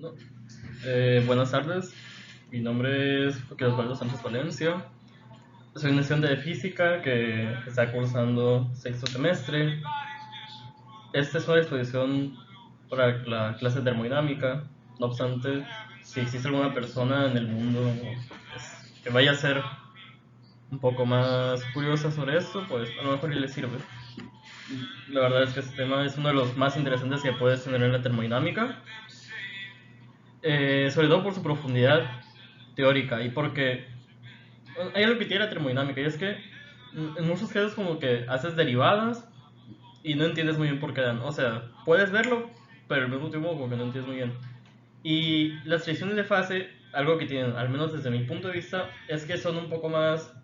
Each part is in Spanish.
No. Buenas tardes, mi nombre es Joaquín Osvaldo Sánchez Valencia. Soy un estudiante de física que está cursando sexto semestre. Esta es una exposición para la clase de termodinámica. No obstante, si existe alguna persona en el mundo que vaya a ser un poco más curiosa sobre esto, pues a lo mejor le sirve. La verdad es que este tema es uno de los más interesantes que puedes tener en la termodinámica. Sobre todo por su profundidad teórica y porque hay algo que tiene la termodinámica y es que en muchos casos como que haces derivadas y no entiendes muy bien por qué dan. O sea, puedes verlo, pero al mismo tiempo como que no entiendes muy bien. Y las transiciones de fase, algo que tienen, al menos desde mi punto de vista, es que son un poco más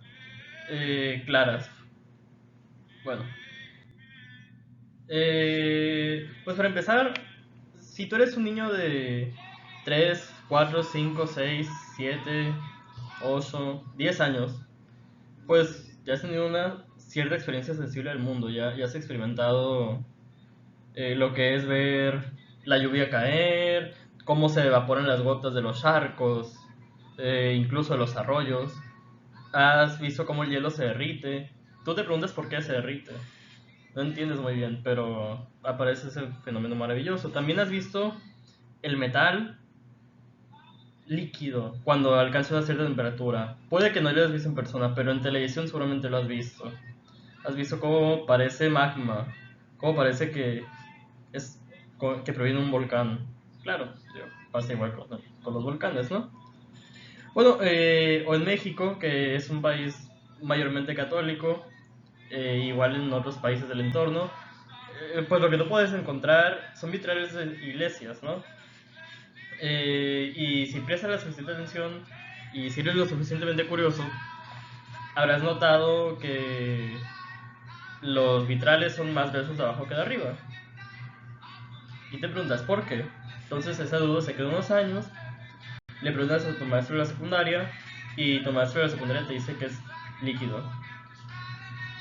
claras. Bueno, pues para empezar, si tú eres un niño de 3 4 5 6 7 8 10 años, pues ya has tenido una cierta experiencia sensible del mundo, ya has experimentado lo que es ver la lluvia caer, cómo se evaporan las gotas de los charcos, incluso de los arroyos. Has visto cómo el hielo se derrite. Tú te preguntas por qué se derrite. No entiendes muy bien, pero aparece ese fenómeno maravilloso. También has visto el metal líquido cuando alcanza una cierta temperatura. Puede que no lo hayas visto en persona, pero en televisión seguramente lo has visto. Has visto cómo parece magma, cómo parece que es que proviene de un volcán. Claro, pasa igual con los volcanes, ¿no? Bueno, o en México, que es un país mayormente católico, igual en otros países del entorno, pues lo que tú puedes encontrar son vitrales de iglesias, ¿no? Y si prestas la suficiente atención y si eres lo suficientemente curioso, habrás notado que los vitrales son más gruesos de abajo que de arriba. Y te preguntas por qué. Entonces esa duda se queda unos años, le preguntas a tu maestro de la secundaria y tu maestro de la secundaria te dice que es líquido.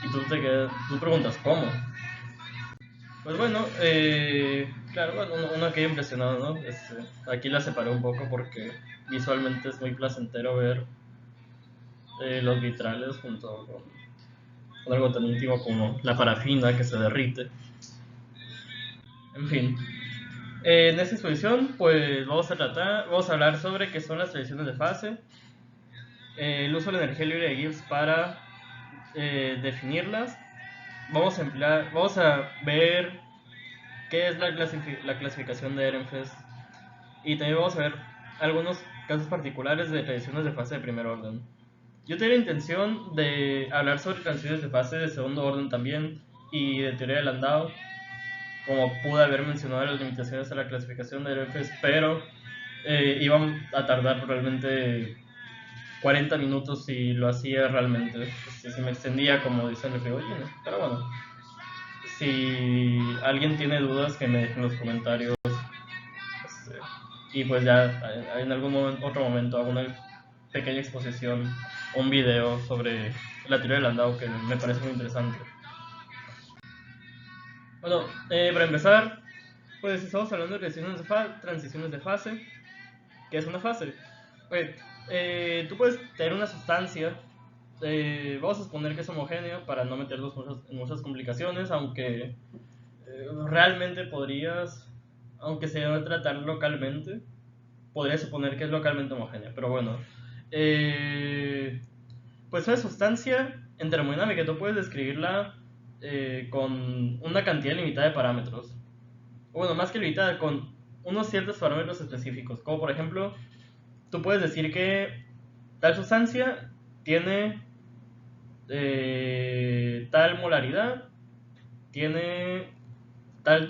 Y tú preguntas, ¿cómo? Pues bueno, claro, bueno, uno queda impresionado, ¿no? Aquí la separé un poco porque visualmente es muy placentero ver los vitrales junto con algo tan íntimo como la parafina que se derrite. En fin, en esta exposición pues vamos a hablar sobre qué son las transiciones de fase, el uso de la energía libre de Gibbs para definirlas. Vamos a ver qué es la clasificación de Ehrenfest y también vamos a ver algunos casos particulares de transiciones de fase de primer orden. Yo tenía la intención de hablar sobre transiciones de fase de segundo orden también y de teoría de Landau, como pude haber mencionado las limitaciones a la clasificación de Ehrenfest, pero iban a tardar probablemente 40 minutos si lo hacía realmente. Si me extendía, como dicen los frigoríficos. Pero bueno, si alguien tiene dudas, que me dejen en los comentarios. Este, y pues ya en algún otro momento hago una pequeña exposición, un video sobre la teoría del Landau que me parece muy interesante. Bueno, para empezar, pues estamos hablando de transiciones de fase. ¿Qué es una fase? Okay. Tú puedes tener una sustancia, vamos a suponer que es homogénea para no meternos en muchas complicaciones, aunque realmente podrías, aunque se debe tratar localmente, podría suponer que es localmente homogénea, pero bueno. Pues una sustancia en termodinámica tú puedes describirla con una cantidad limitada de parámetros. Bueno, más que limitada, con unos ciertos parámetros específicos, como por ejemplo, tú puedes decir que tal sustancia tiene tal molaridad, tiene tal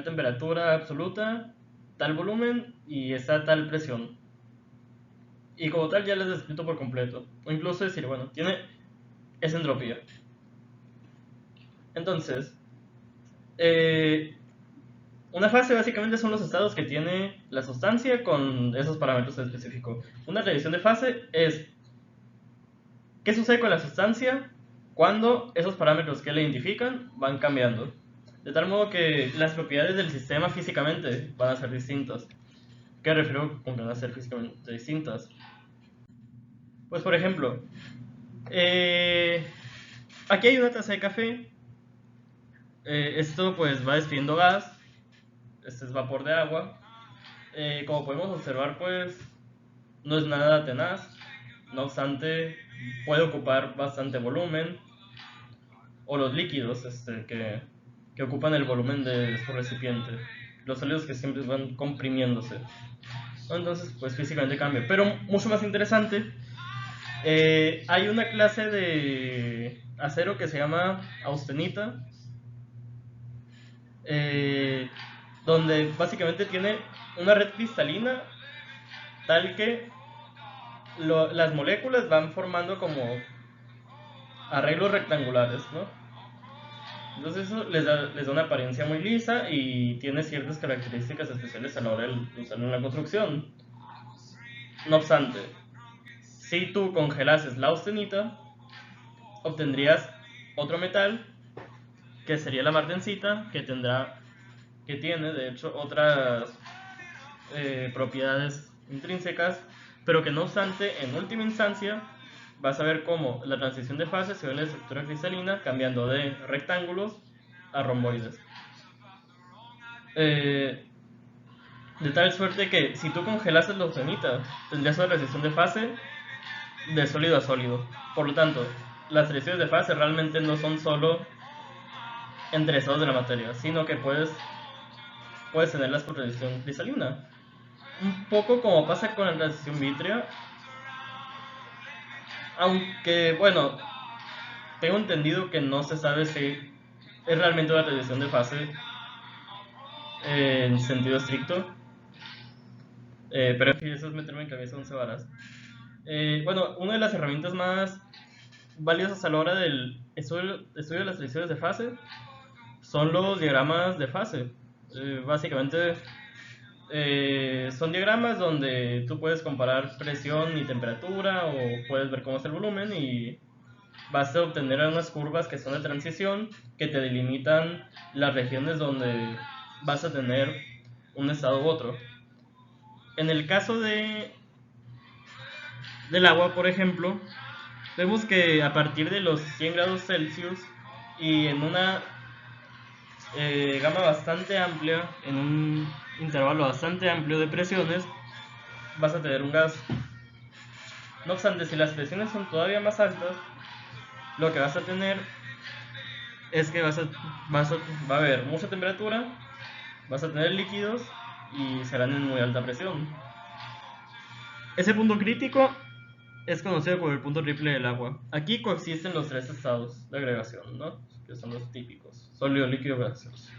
temperatura absoluta, tal volumen y está tal presión. Y como tal ya lo has descrito por completo. O incluso decir, bueno, tiene esa entropía. Entonces, eh, una fase básicamente son los estados que tiene la sustancia con esos parámetros específicos. Una revisión de fase es qué sucede con la sustancia cuando esos parámetros que la identifican van cambiando. De tal modo que las propiedades del sistema físicamente van a ser distintas. ¿Qué refiero con que van a ser físicamente distintas? Pues por ejemplo, aquí hay una taza de café. Esto pues va despidiendo gas. Este es vapor de agua. Como podemos observar, pues no es nada tenaz. No obstante, puede ocupar bastante volumen. O los líquidos que ocupan el volumen de su recipiente. Los sólidos que siempre van comprimiéndose. Entonces, pues físicamente cambia. Pero mucho más interesante, hay una clase de acero que se llama austenita, eh, donde básicamente tiene una red cristalina tal que las moléculas van formando como arreglos rectangulares, ¿no? Entonces eso les da una apariencia muy lisa y tiene ciertas características especiales a la hora de usarlo en la construcción. No obstante, si tú congelases la austenita, obtendrías otro metal que sería la martensita, que tiene de hecho otras propiedades intrínsecas, pero que no obstante, en última instancia, vas a ver cómo la transición de fase se ve en la estructura cristalina cambiando de rectángulos a romboides. De tal suerte que si tú congelases la austenita, tendrías una transición de fase de sólido a sólido. Por lo tanto, las transiciones de fase realmente no son solo entre estados de la materia, sino que puedes tenerlas por transición cristalina. Un poco como pasa con la transición vítrea, aunque bueno, tengo entendido que no se sabe si es realmente una transición de fase en sentido estricto, pero en fin, eso es meterme en cabeza 11 varas. Bueno, una de las herramientas más valiosas a la hora del estudio de las transiciones de fase son los diagramas de fase. Básicamente son diagramas donde tú puedes comparar presión y temperatura o puedes ver cómo es el volumen y vas a obtener unas curvas que son de transición que te delimitan las regiones donde vas a tener un estado u otro. En el caso del agua, por ejemplo, vemos que a partir de los 100 grados Celsius y en una gama bastante amplia, en un intervalo bastante amplio de presiones, vas a tener un gas. No obstante, si las presiones son todavía más altas, lo que vas a tener es que va a haber mucha temperatura, vas a tener líquidos y serán en muy alta presión. Ese punto crítico es conocido como el punto triple del agua. Aquí coexisten los tres estados de agregación, ¿no? Que son los típicos: sólido, líquido, gaseoso.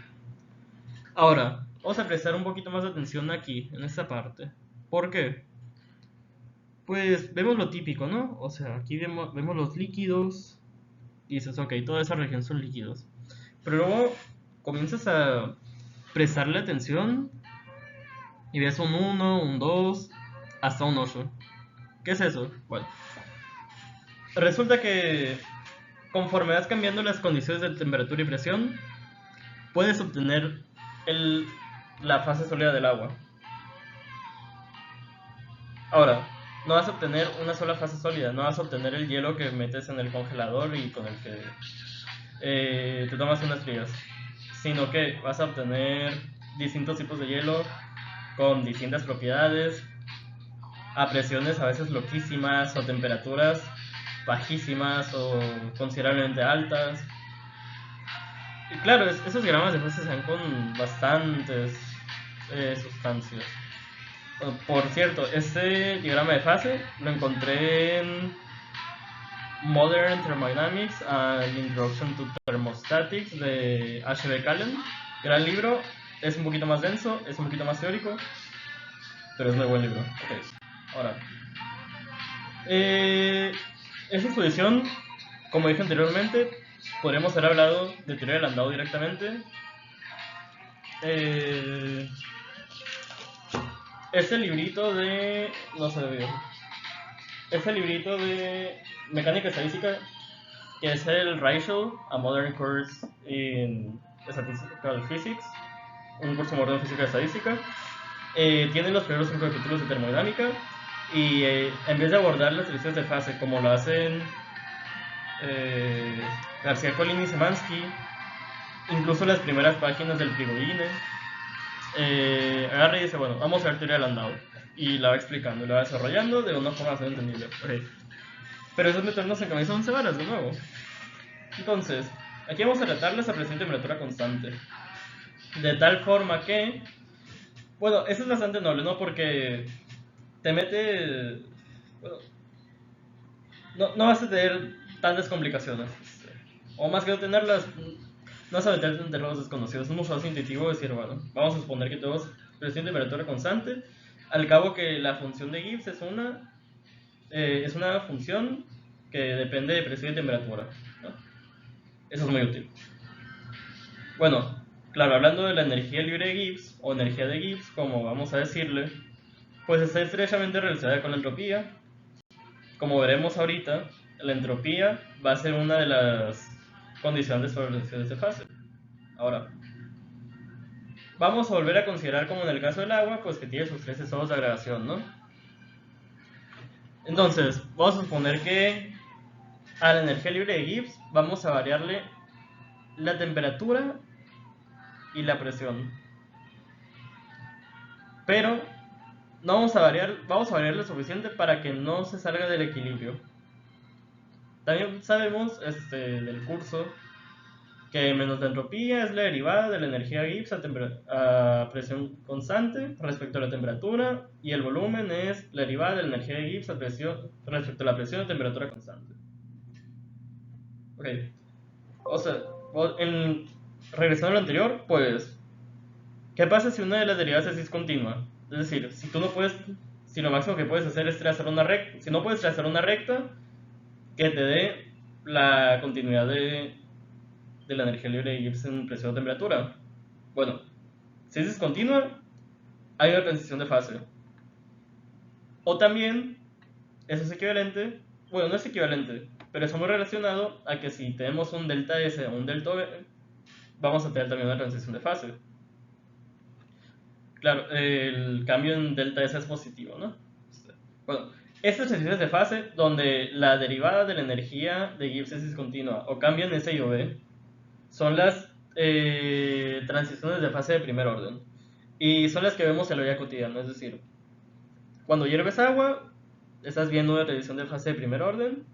Ahora, vamos a prestar un poquito más de atención aquí, en esta parte. ¿Por qué? Pues vemos lo típico, ¿no? O sea, aquí vemos los líquidos y dices, ok, toda esa región son líquidos. Pero luego comienzas a prestarle atención y ves un 1, un 2, hasta un 8. ¿Qué es eso? Bueno, resulta que conforme vas cambiando las condiciones de temperatura y presión, puedes obtener la fase sólida del agua. Ahora, no vas a obtener una sola fase sólida, no vas a obtener el hielo que metes en el congelador y con el que te tomas unas frías, sino que vas a obtener distintos tipos de hielo con distintas propiedades, a presiones a veces loquísimas o temperaturas bajísimas o considerablemente altas. Y claro, esos diagramas de fase se dan con bastantes sustancias. Por cierto, este diagrama de fase lo encontré en Modern Thermodynamics and Introduction to Thermostatics de H.B. Cullen. Gran libro, es un poquito más denso, es un poquito más teórico, pero es muy buen libro. Okay. Ahora, esta exposición, como dije anteriormente, podríamos haber hablado de teoría del andado directamente. Este librito de... no sé bien. Este librito de mecánica estadística, que es el Ratio, a Modern Course in Statistical Physics, un curso moderno de física estadística. tiene los primeros 5 capítulos de termodinámica y en vez de abordar las transiciones de fase como lo hacen García Colín y Semansky, incluso las primeras páginas del Frigoine, agarra y dice, bueno, vamos a ver teoría del andado, y la va explicando, la va desarrollando de una forma bastante entendible. Okay. Pero eso es meternos en camisa 11 varas de nuevo. Entonces, aquí vamos a tratar la presión y temperatura constante, de tal forma que, bueno, eso es bastante noble, ¿no? Porque te mete, bueno, no vas a tener tantas complicaciones, o más que no tenerlas, no vas a meterte en terrenos desconocidos. Es mucho más intuitivo decir, bueno, vamos a suponer que tenemos presión y temperatura constante, al cabo que la función de Gibbs es una función que depende de presión y temperatura, ¿no? Eso es muy útil. Bueno, claro, hablando de la energía libre de Gibbs, o energía de Gibbs, como vamos a decirle, pues está estrechamente relacionada con la entropía. Como veremos ahorita, la entropía va a ser una de las condiciones para las transiciones de fase. Ahora, vamos a volver a considerar, como en el caso del agua, pues que tiene sus 3 estados de agregación, ¿no? Entonces, vamos a suponer que a la energía libre de Gibbs vamos a variarle la temperatura y la presión. Pero no vamos a variar lo suficiente para que no se salga del equilibrio. También sabemos del curso que menos la entropía es la derivada de la energía Gibbs a presión constante respecto a la temperatura, y el volumen es la derivada de la energía de Gibbs respecto a la presión y temperatura constante. Ok, o sea, regresando a lo anterior, pues, ¿qué pasa si una de las derivadas es discontinua? Es decir, si lo máximo que puedes hacer es trazar una recta, si no puedes trazar una recta que te dé la continuidad de la energía libre de Gibbs en presión o temperatura. Bueno, si es discontinua, hay una transición de fase. O también, eso es equivalente, bueno, no es equivalente, pero es muy relacionado a que si tenemos un delta S o un delta V, vamos a tener también una transición de fase. Claro, el cambio en delta S es positivo, ¿no? Bueno, estas transiciones de fase, donde la derivada de la energía de Gibbs es discontinua o cambian S y o V, son las transiciones de fase de primer orden. Y son las que vemos en la vida cotidiana, es decir, cuando hierves agua, estás viendo una transición de fase de primer orden.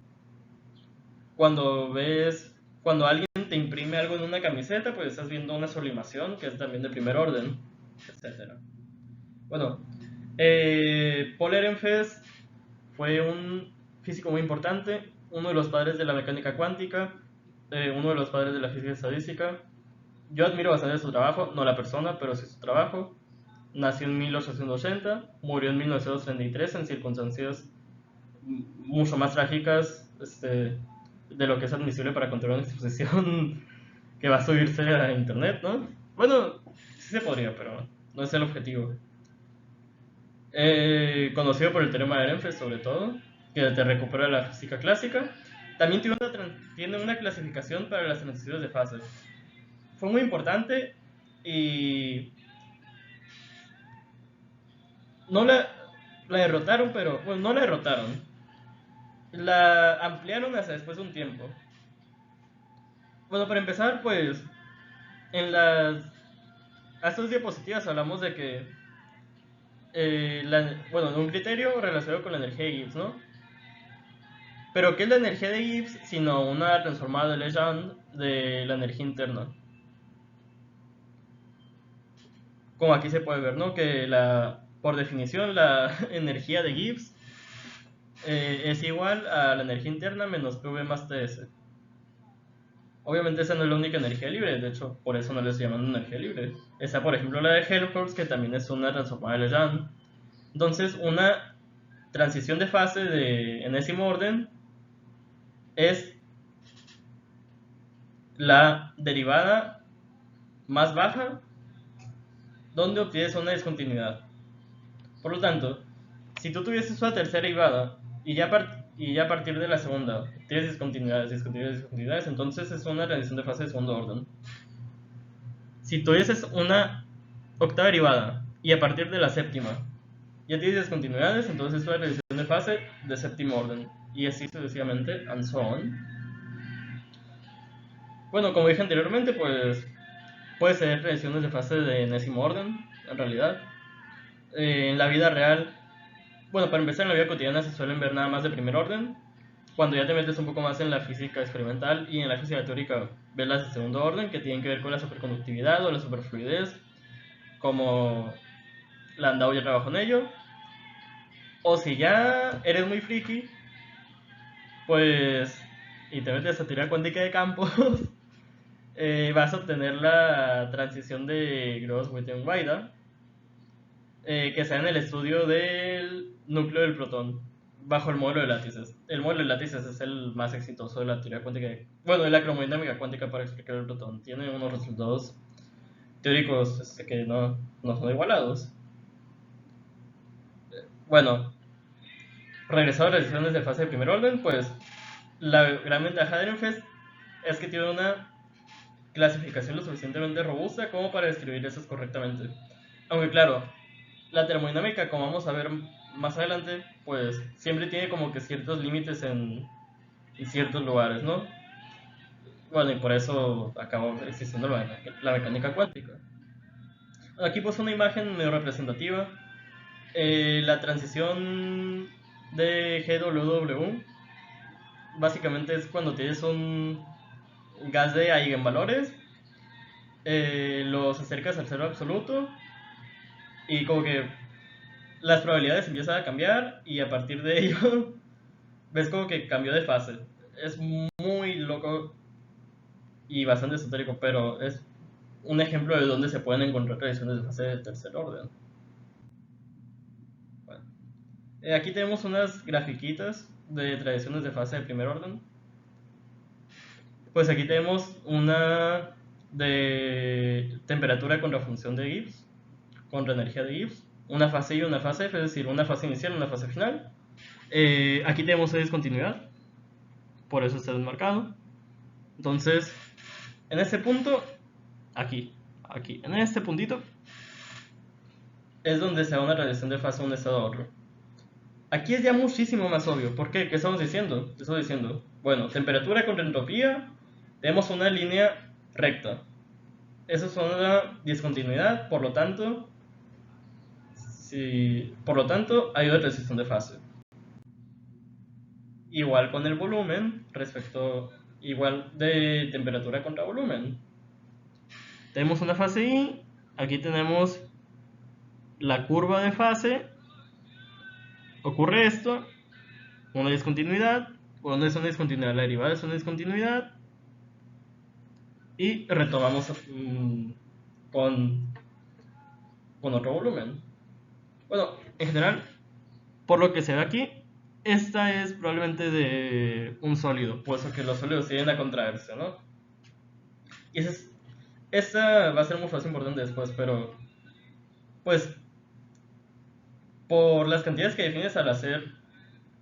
Cuando alguien te imprime algo en una camiseta, pues estás viendo una sublimación que es también de primer orden, etc. Bueno, Paul Ehrenfest fue un físico muy importante, uno de los padres de la mecánica cuántica, uno de los padres de la física estadística. Yo admiro bastante su trabajo, no la persona, pero sí su trabajo. Nació en 1880, murió en 1933 en circunstancias mucho más trágicas de lo que es admisible para contar una exposición que va a subirse a internet, ¿no? Bueno, sí se podría, pero no es el objetivo. Conocido por el teorema de Ehrenfest, sobre todo, que te recupera la física clásica. También tiene una clasificación para las transiciones de fase. Fue muy importante y no la derrotaron, pero bueno, no la derrotaron. La ampliaron hasta después de un tiempo. Bueno, para empezar, pues a estas diapositivas hablamos de que bueno, de un criterio relacionado con la energía de Gibbs, ¿no? Pero ¿qué es la energía de Gibbs sino una transformada de Legendre de la energía interna? Como aquí se puede ver, ¿no? Que por definición la energía de Gibbs es igual a la energía interna menos PV más TS. Obviamente esa no es la única energía libre, de hecho por eso no les llaman energía libre. Está por ejemplo la de Helmholtz, que también es una transformada de Legendre. Entonces una transición de fase de enésimo orden es la derivada más baja donde obtienes una discontinuidad. Por lo tanto, si tú tuvieses una tercera derivada y ya a partir de la segunda tienes discontinuidades, entonces es una transición de fase de segundo orden. Si tuvieses una octava derivada y a partir de la séptima ya tienes discontinuidades, entonces es una revisión de fase de séptimo orden, y así sucesivamente, and so on. Bueno, como dije anteriormente, pues puede ser revisiones de fase de enésimo orden, en realidad. En la vida real, bueno, para empezar, en la vida cotidiana se suelen ver nada más de primer orden. Cuando ya te metes un poco más en la física experimental y en la física teórica, ves las de segundo orden, que tienen que ver con la superconductividad o la superfluidez, como Landau ya trabajó en ello. O si ya eres muy friki, pues, y te metes a teoría cuántica de campos, vas a obtener la transición de Gross-Witten-Weyda, que sea en el estudio del núcleo del protón, bajo el modelo de látices. El modelo de látices es el más exitoso de la teoría cuántica, bueno, de la cromodinámica cuántica para explicar el protón. Tiene unos resultados teóricos que no son igualados. Bueno, regresando a las revisiones de fase de primer orden, pues la gran ventaja de Ehrenfest es que tiene una clasificación lo suficientemente robusta como para describir eso correctamente. Aunque claro, la termodinámica, como vamos a ver más adelante, pues siempre tiene como que ciertos límites en ciertos lugares, ¿no? Bueno, y por eso acabó existiendo la mecánica cuántica. Aquí pues una imagen medio representativa. La transición de GWW básicamente es cuando tienes un gas de eigenvalores, los acercas al cero absoluto y como que las probabilidades empiezan a cambiar y a partir de ello ves como que cambió de fase. Es muy loco y bastante esotérico, pero es un ejemplo de dónde se pueden encontrar tradiciones de fase de tercer orden. Bueno, aquí tenemos unas grafiquitas de tradiciones de fase de primer orden. Pues aquí tenemos una de temperatura contra función de Gibbs, contra energía de Gibbs, una fase y una fase F, es decir, una fase inicial y una fase final. Aquí tenemos la discontinuidad, por eso está desmarcado. Entonces, en este punto, aquí, en este puntito, es donde se da una radiación de fase de un estado a otro. Aquí es ya muchísimo más obvio. ¿Por qué? ¿Qué estamos diciendo? ¿Qué estamos diciendo? Bueno, temperatura contra entropía, tenemos una línea recta. Eso es una discontinuidad, por lo tanto, hay una transición de fase. Igual con el volumen, igual de temperatura contra volumen. Tenemos una fase I, aquí tenemos la curva de fase, ocurre esto, una discontinuidad, cuando es una discontinuidad, la derivada es una discontinuidad, y retomamos con otro volumen. Bueno, en general, por lo que se ve aquí, esta es probablemente de un sólido, puesto que los sólidos tienden a contraerse, ¿no? Y esta va a ser muy fácil importante después, pero pues por las cantidades que defines al hacer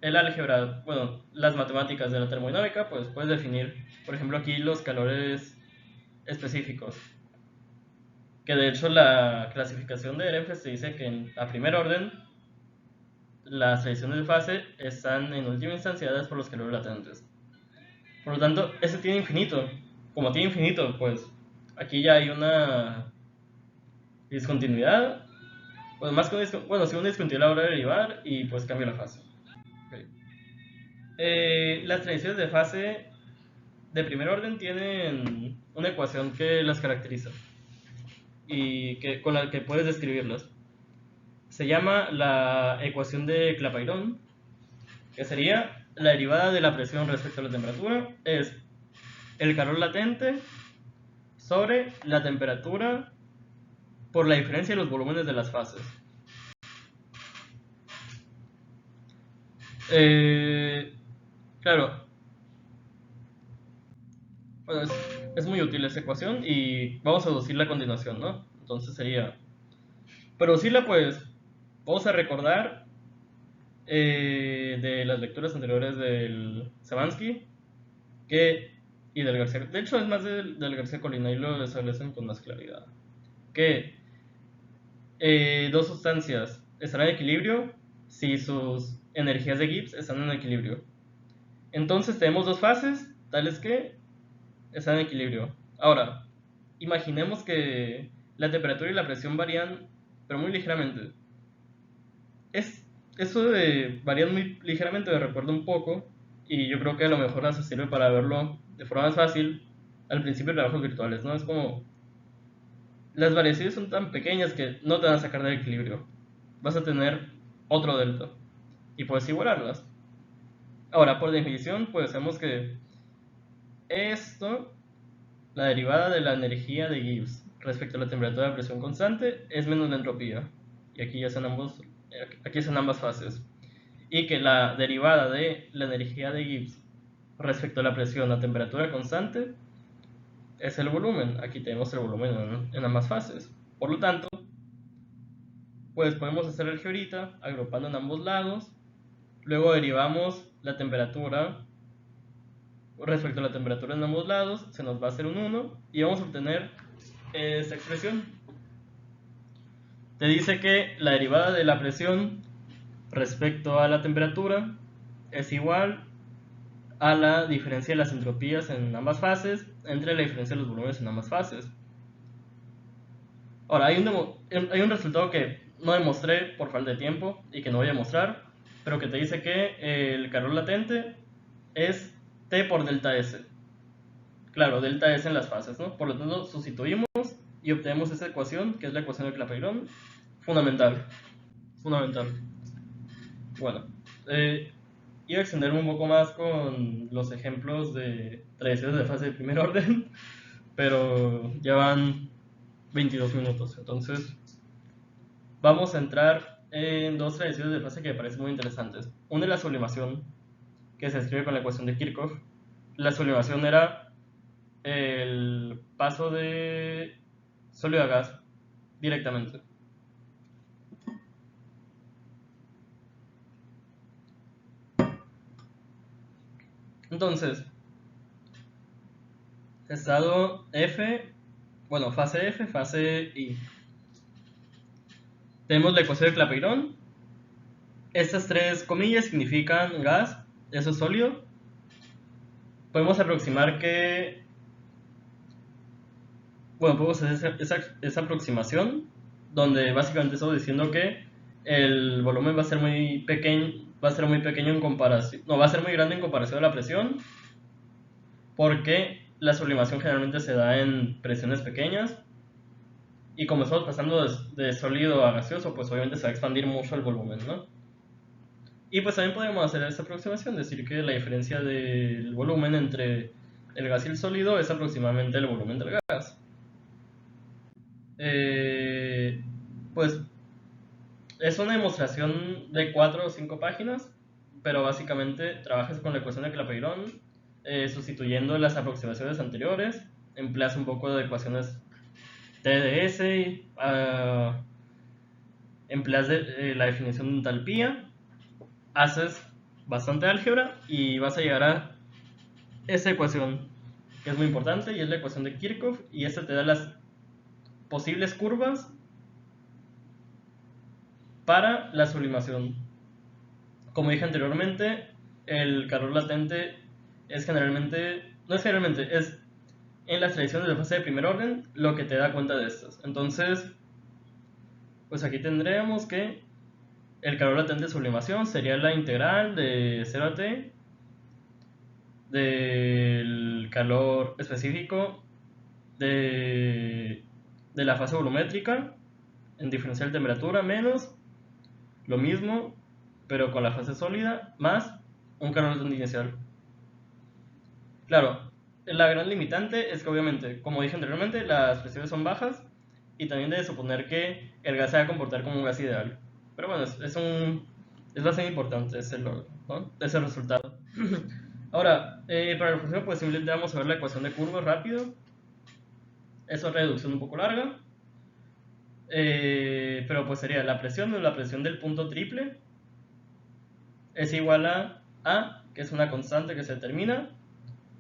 el álgebra, bueno, las matemáticas de la termodinámica, pues puedes definir, por ejemplo, aquí los calores específicos. Que de hecho la clasificación de Ehrenfest se dice que a primer orden las tradiciones de fase están en última instancia dadas por los calores latentes. Por lo tanto, ese tiene infinito. Como tiene infinito, pues aquí ya hay una discontinuidad. Pues más que bueno, si una discontinuidad la hora de derivar y pues cambia la fase. Okay. Las tradiciones de fase de primer orden tienen una ecuación que las caracteriza y con la que puedes describirlas. Se llama la ecuación de Clapeyron, que sería la derivada de la presión respecto a la temperatura, es el calor latente sobre la temperatura por la diferencia de los volúmenes de las fases. Claro, bueno, es muy útil esta ecuación y vamos a deducirla a continuación, ¿no? Entonces sería, para deducirla pues vamos a recordar de las lecturas anteriores del Savansky y del García, de hecho es más del García Colina y lo establecen con más claridad, que Dos sustancias estarán en equilibrio si sus energías de Gibbs están en equilibrio. Entonces tenemos dos fases, tales que están en equilibrio. Ahora, imaginemos que la temperatura y la presión varían, pero muy ligeramente. Eso de varían muy ligeramente me recuerda un poco, y yo creo que a lo mejor nos sirve para verlo de forma más fácil al principio de trabajos virtuales, ¿no? Es como, las variaciones son tan pequeñas que no te van a sacar del equilibrio. Vas a tener otro delta y puedes igualarlas. Ahora, por definición, pues sabemos que esto, la derivada de la energía de Gibbs respecto a la temperatura de presión constante, es menos la entropía. Y aquí son ambas fases. Y que la derivada de la energía de Gibbs respecto a la presión a temperatura constante es el volumen. Aquí tenemos el volumen en ambas fases. Por lo tanto, pues podemos hacer el georita agrupando en ambos lados. Luego derivamos la temperatura respecto a la temperatura en ambos lados, se nos va a hacer un 1 y vamos a obtener esta expresión. Te dice que la derivada de la presión respecto a la temperatura es igual a la diferencia de las entropías en ambas fases entre la diferencia de los volúmenes en ambas fases. Ahora, hay un resultado que no demostré por falta de tiempo y que no voy a mostrar, pero que te dice que el calor latente es T por delta S. Claro, delta S en las fases, ¿no? Por lo tanto, sustituimos y obtenemos esa ecuación, que es la ecuación de Clapeyron, fundamental. Fundamental. Bueno, iba a extenderme un poco más con los ejemplos de tradiciones de fase de primer orden, pero ya van 22 minutos, entonces vamos a entrar en dos tradiciones de fase que me parecen muy interesantes. Una es la sublimación, que se escribe con la ecuación de Kirchhoff. La sublimación era el paso de sólido a gas directamente. Entonces, estado F, bueno, fase F, fase I. Tenemos la ecuación de Clapeyron. Estas tres comillas significan gas, eso es sólido. Podemos aproximar que, bueno, podemos hacer esa aproximación, donde básicamente estamos diciendo que el volumen va a ser muy pequeño en comparación, no, va a ser muy grande en comparación a la presión, porque la sublimación generalmente se da en presiones pequeñas, y como estamos pasando de sólido a gaseoso, pues obviamente se va a expandir mucho el volumen, ¿no? Y pues también podemos hacer esta aproximación, decir que la diferencia del volumen entre el gas y el sólido es aproximadamente el volumen del gas. Pues es una demostración de 4 o 5 páginas, pero básicamente trabajas con la ecuación de Clapeyron, sustituyendo las aproximaciones anteriores, empleas un poco de ecuaciones TDS, empleas la definición de entalpía, haces bastante álgebra y vas a llegar a esa ecuación que es muy importante y es la ecuación de Kirchhoff, y esta te da las posibles curvas para la sublimación. Como dije anteriormente, el calor latente es generalmente, no es generalmente, es en las tradiciones de fase de primer orden lo que te da cuenta de estas. Entonces, pues aquí tendríamos que el calor latente de sublimación sería la integral de 0 a t del calor específico de la fase volumétrica en diferencial de temperatura menos lo mismo pero con la fase sólida más un calor latente inicial. Claro, la gran limitante es que obviamente, como dije anteriormente, las presiones son bajas y también debe suponer que el gas se va a comportar como un gas ideal. Pero bueno, es bastante importante ese logro, ¿no? Ese resultado. Ahora, para el próximo pues simplemente vamos a ver la ecuación de curvas rápido. Es una reducción un poco larga. Pero pues sería la presión del punto triple es igual a A, que es una constante que se determina,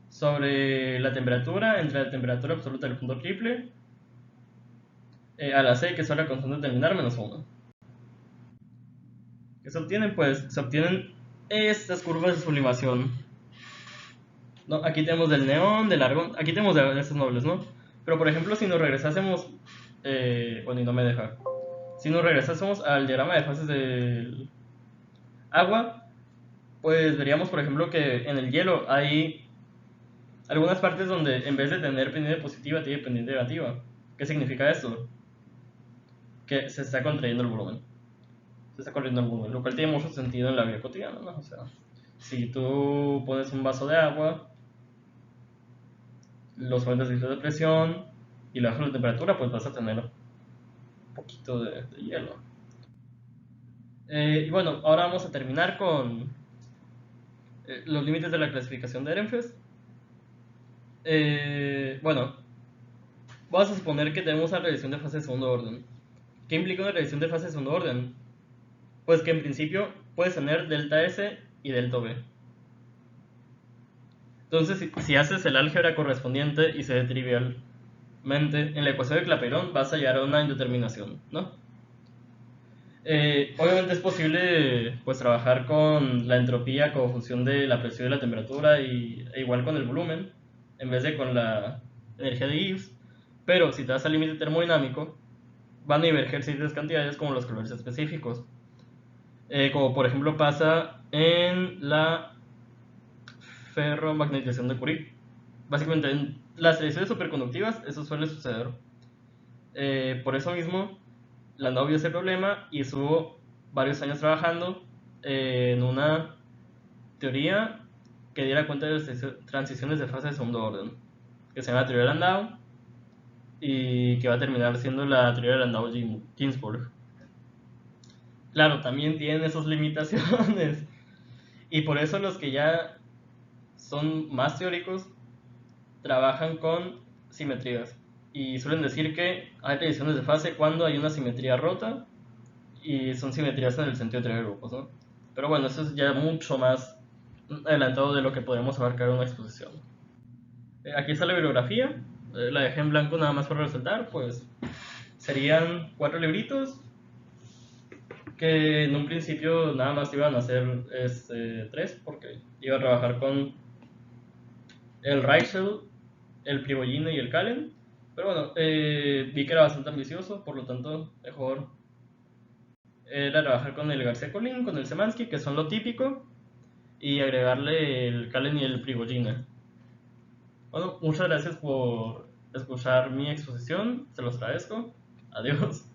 sobre la temperatura entre la temperatura absoluta del punto triple A la C, que es la constante terminar, menos 1. ¿Qué se obtienen? Pues se obtienen estas curvas de sublimación. ¿No? Aquí tenemos del neón, del argón, aquí tenemos de estos nobles, ¿no? Pero por ejemplo, si nos regresásemos, bueno, y no me deja. Si nos regresásemos al diagrama de fases del agua, pues veríamos, por ejemplo, que en el hielo hay algunas partes donde en vez de tener pendiente positiva, tiene pendiente negativa. ¿Qué significa esto? Que se está contrayendo el volumen. Se está contrayendo el volumen, lo cual tiene mucho sentido en la vida cotidiana, ¿no? O sea, si tú pones un vaso de agua, los aumentas de presión y la bajas la temperatura, pues vas a tener un poquito de hielo. Y bueno, ahora vamos a terminar con los límites de la clasificación de Ehrenfest. Bueno, vamos a suponer que tenemos una revisión de fase de segundo orden. ¿Qué implica una revisión de fase de segundo orden? Pues que en principio puedes tener delta S y delta V. Entonces, si haces el álgebra correspondiente y se ve trivialmente, en la ecuación de Clapeyron vas a llegar a una indeterminación, ¿no? Obviamente es posible pues trabajar con la entropía como función de la presión y la temperatura e igual con el volumen en vez de con la energía de Gibbs, pero si te vas al límite termodinámico van a diverger ciertas cantidades como los calores específicos, como por ejemplo pasa en la ferromagnetización de Curie. Básicamente en las reacciones superconductivas eso suele suceder. Por eso mismo la no vio ese problema y estuvo varios años trabajando en una teoría que diera cuenta de las transiciones de fase de segundo orden, que se llama la teoría de Landau y que va a terminar siendo la teoría de Landau-Ginzburg. Claro, también tiene sus limitaciones y por eso los que ya son más teóricos trabajan con simetrías y suelen decir que hay transiciones de fase cuando hay una simetría rota y son simetrías en el sentido de grupos, ¿no? Pero bueno, eso es ya mucho más adelantado de lo que podemos abarcar en una exposición. Aquí está la bibliografía, la dejé en blanco nada más para resaltar, pues serían 4 libritos que en un principio nada más iban a ser 3 porque iba a trabajar con el Reichel, el Prigogine y el Kallen, pero bueno, vi que era bastante ambicioso, por lo tanto mejor era trabajar con el García Colín, con el Semansky, que son lo típico, y agregarle el Kallen y el Prigogine. Bueno, muchas gracias por escuchar mi exposición, se los agradezco. Adiós.